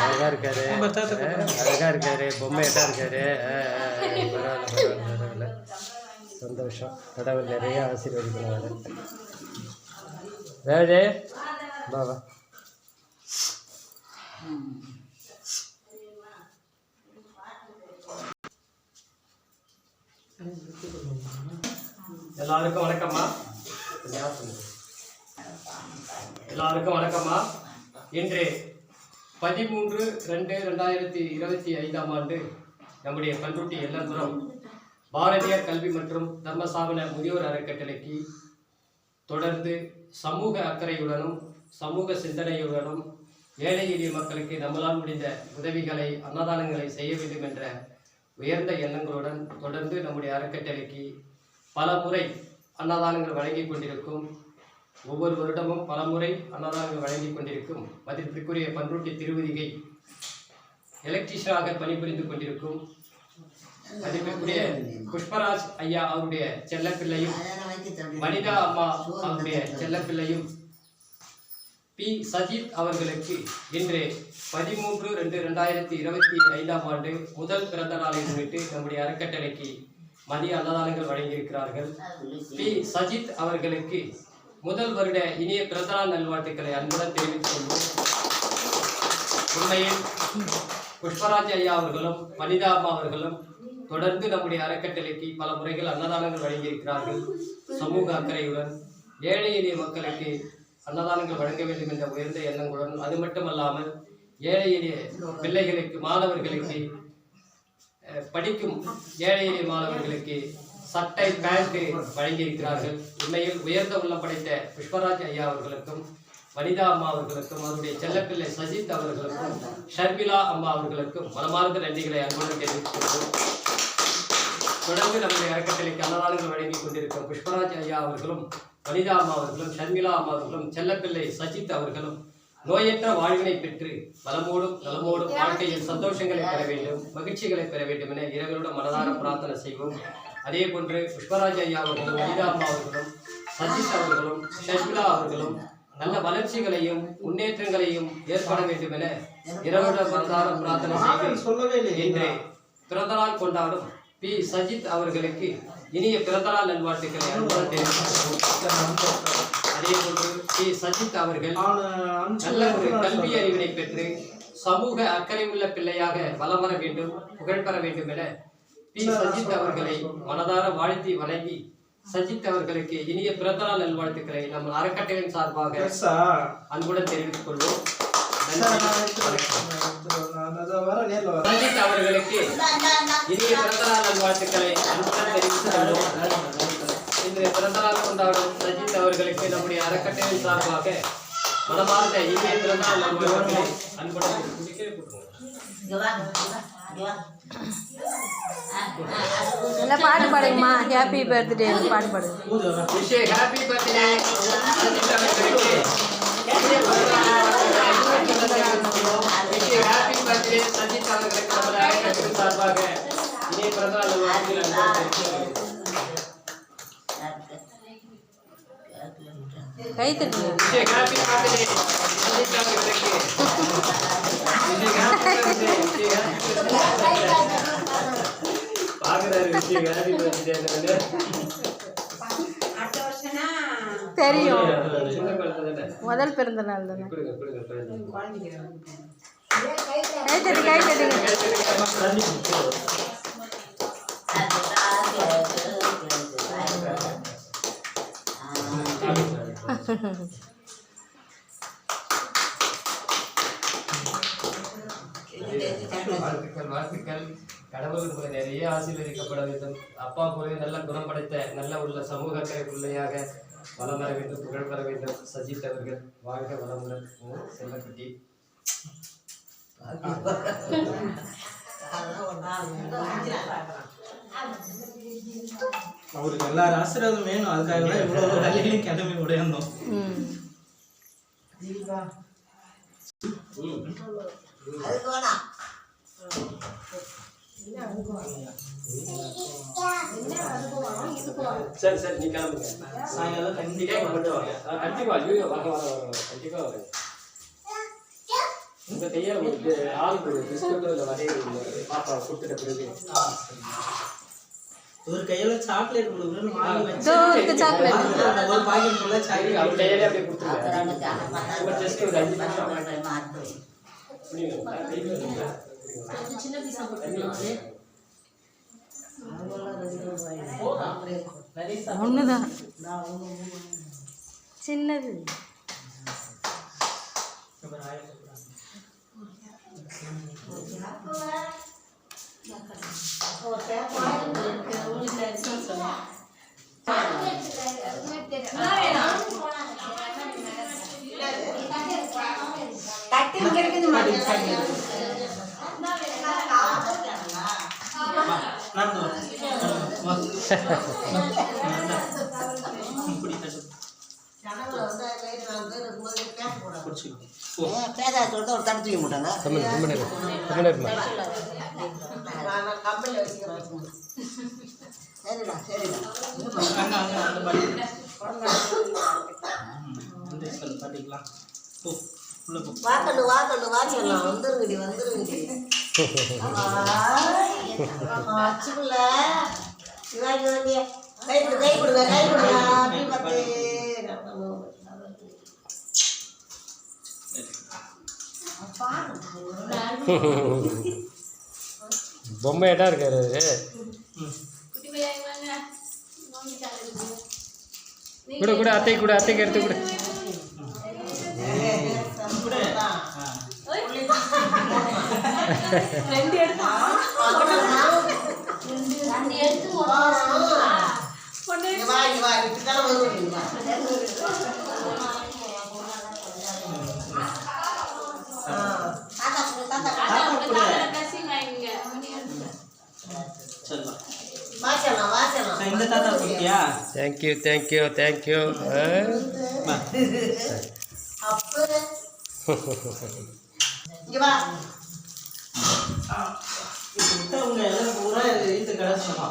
அழகா இருக்காரு, அழகா இருக்காரு, பொம்மையிட்டா இருக்காரு. பரவாயில்ல, சந்தோஷம். கடவுள் நிறைய ஆசீர்வதிக்கிறாரு. ராஜே பாபா எல்லாருக்கும் வணக்கம்மா. எல்லாருக்கும் வணக்கம்மா. இன்று 13/2/2025 நம்முடைய பண்ருட்டி எல்லன்புரம் பாரதியார் கல்வி மற்றும் தர்மசாபன முதியோர் அறக்கட்டளைக்கு தொடர்ந்து சமூக அக்கறையுடனும் சமூக சிந்தனையுடனும் ஏழை எளிய மக்களுக்கு நம்மளால் முடிந்த உதவிகளை அன்னதானங்களை செய்ய வேண்டும் என்ற உயர்ந்த எண்ணங்களுடன் தொடர்ந்து நம்முடைய அறக்கட்டளைக்கு பல முறை அன்னதானங்கள் வழங்கி கொண்டிருக்கும். ஒவ்வொரு வருடமும் பல முறை அன்னதானங்கள் வழங்கி கொண்டிருக்கும் மதிப்பிற்குரிய பண்ருட்டி திருவதிகை எலக்ட்ரீஷியனாக பணிபுரிந்து கொண்டிருக்கும் மதிப்பிற்குரிய புஷ்பராஜ் ஐயா அவருடைய செல்லப்பிள்ளையும் வனிதா அம்மா அவருடைய செல்லப்பிள்ளையும் பி சஜித் அவர்களுக்கு இன்று 13/2/2025 முதல் பிறந்த நாளை முன்னிட்டு நம்முடைய அறக்கட்டளைக்கு மதிய அன்னதானங்கள் வழங்கியிருக்கிறார்கள். பி சஜித் அவர்களுக்கு முதல் வருட இனிய பிறந்தநாள் நல்வாழ்த்துக்களை அன்புடன் தெரிவித்துக் கொள்வோம். உண்மையில் புஷ்பராஜ் ஐயா அவர்களும் வனிதா அம்மா அவர்களும் தொடர்ந்து நம்முடைய அறக்கட்டளைக்கு பல முறைகள் அன்னதானங்கள் வழங்கியிருக்கிறார்கள். சமூக அக்கறையுடன் ஏழை எளிய மக்களுக்கு அன்னதானங்கள் வழங்க வேண்டும் என்ற உயர்ந்த எண்ணங்களுடன், அது மட்டுமல்லாமல் ஏழை எளிய பிள்ளைகளுக்கு மாணவர்களுக்கு படிக்கும் ஏழை எளிய மாணவர்களுக்கு சட்டை பேண்ட் வழங்கியிருக்கிறார்கள். உண்மையில் உயர்ந்த உள்ளம் படைத்த புஷ்பராஜ் ஐயா அவர்களுக்கும் வனிதா அம்மா அவர்களுக்கும் அவருடைய செல்லப்பிள்ளை சஜித் அவர்களுக்கும் ஷர்மிளா அம்மா அவர்களுக்கும் மனமார்ந்த நன்றிகளை அன்புடன் தெரிவித்துள்ளோம். தொடர்ந்து நம்முடைய அறக்கட்டளைக்கு அன்னதானங்கள் வழங்கி கொண்டிருக்கும் புஷ்பராஜ் ஐயா அவர்களும் வனிதா அம்மா அவர்களும் ஷர்மிளா அம்மா அவர்களும் செல்லப்பிள்ளை சஜித் அவர்களும் நோயற்ற வாழ்வினை பெற்று வளமோடும் நலமோடும் வாழ்க்கையில் சந்தோஷங்களை பெற வேண்டும், மகிழ்ச்சிகளை பெற வேண்டும் என இறைவனுடன் மனதார பிரார்த்தனை செய்வோம். அதே போன்று புஷ்பராஜ் ஐயா அவர்களும் வனிதா அம்மா அவர்களும் சஜித் அவர்களும் ஷர்மிளா அவர்களும் நல்ல வளர்ச்சிகளையும் முன்னேற்றங்களையும் ஏற்பட வேண்டும் என இறைவனுடன் மனதார பிரார்த்தனை செய்து இன்று பிறந்தநாள் கொண்டாடும் பி சஜித் அவர்களுக்கு இனிய பிறந்தநாள் நல்வாழ்த்துக்களை அன்புடன் தெரிவித்துள்ளோம். அதே போன்று பி சஜித் அவர்கள் நல்ல ஒரு கல்வி அறிவினை பெற்று சமூக அக்கறை உள்ள பிள்ளையாக வலம் வர வேண்டும், புகழ் பெற வேண்டும் என பி சஜித் அவர்களை மனதார வாழ்த்தி வணங்கி சஜித் அவர்களுக்கு இனிய பிறந்தநாள் நல்வாழ்த்துக்களை நம்ம அறக்கட்டளையின் சார்பாக அன்புடன் தெரிவித்துக் கொள்வோம். சஜித் அவர்களுக்கு இனிய பிறந்தநாள் நல்வாழ்த்துக்களை அன்புடன் தெரிவித்துக் கொள்வோம். இன்று பிறந்தநாள் கொண்டாடும் சஜித் அவர்களுக்கு நம்முடைய அறக்கட்டளையின் சார்பாக மனமார்ந்த இனிய பிறந்தநாள் நல்வாழ்த்துக்களை அன்புடன் பாட்டு பாடுங்கம்மா. ஹாப்பி பர்த்டே பாட்டு பாடுங்க. Happy birthday happy birthday Sajith அவர்களுக்கு நம்முடைய அறக்கட்டளையின் சார்பாக இனிய பிறந்தநாள் நல்வாழ்த்துக்களை கை தட்டு. ஹாப்பி பர்த்டே சஜித் அவர்களுக்கு தெரியும், முதல் பிறந்த நாள் தானே. கை தட்டு, கை தட்டுங்க. வாழ்த்துக்கள். கடவுள் உங்களை நிறைய ஆசீர்வதிக்கப்பட வேண்டும். அப்பா போல நல்ல குணம் படைத்த நல்ல உள்ள சமூக அக்கறை பிள்ளையாக வளம் வர வேண்டும், புகழ் பெற வேண்டும். சஜித் அவர்கள் வாழ்க வளமுடன். செல்லக்குட்டி அவருக்கு எல்லாரும் ஆசீர்வாதம் வேணும். அதுக்காக தான் இவ்வளவு வேலைகளையும் கிளம்பி உடையணும். சரி சரி நீ கிளம்புங்க. சாயங்காலம் கண்டிப்பா மட்டும் வாங்க. கண்டிப்பா ஐயோ வாங்க வாங்க வாங்க கண்டிப்பா வாங்க. உங்க கையால ஒரு ஆளுக்கு ஒரு பிஸ்கட்டோ இல்லை வடையோ பாப்பா கொடுத்துட்ட பிறகு ஒரு கையில சாக்லேட் கொடுக்குறேன்னு வாங்கி வச்சு சாக்லேட் ஒரு பாக்கெட் ஃபுல்லா சரி அவர் சாக்லேட் கையாலே அப்படியே கொடுத்துருங்க. ஜஸ்ட் ஒரு 5 நிமிஷம் ஒண்ணுதான் சின்னது ஒரு தடுத்து மாட்டானா சரிடா சரிடா வாக்கண்டு வாக்கண்டு வாச்சலாம் வந்துருங்கடி வந்துருங்கடி அச்சுக்குள்ள இவாங்க வேண்டிய கை கொடுங்க கை கொடுங்க கை கொடுங்க அப்படி பார்த்து பொம்மையாட்டா இருக்காரு கூட கூட அத்தை கூட அத்தைக்கு எடுத்து கூட இந்த தாத்தா குட்டியா தேங்க்யூ தேங்க்யூ தேங்க்யூ உங்க எல்லாம் பூரா இழுத்து கிடச்சுமா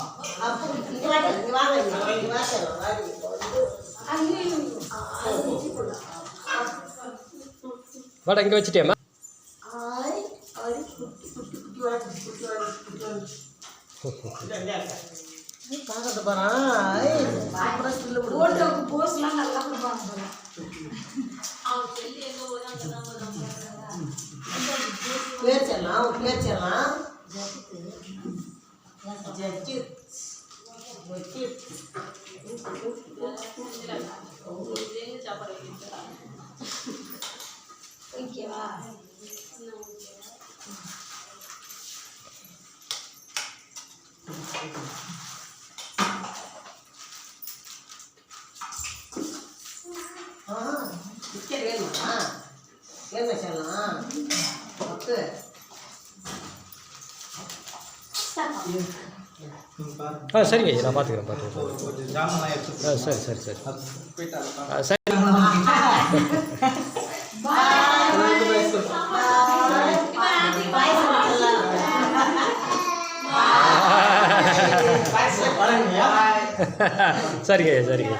வாடா இங்கே வச்சுட்டியாம்மா பார்க்கறது பேச்சலாம் பேச்சலாம் ஓகேவா டிக்கெட் வேணுமா என்ன சொல்லலாம் பத்து சரிங்க ஐயா நான் பார்த்துக்கிறேன் ஜாமான் எடுத்து சரி சரி சரி போயிட்டாரு சரி சரிங்க ஐயா சரிங்க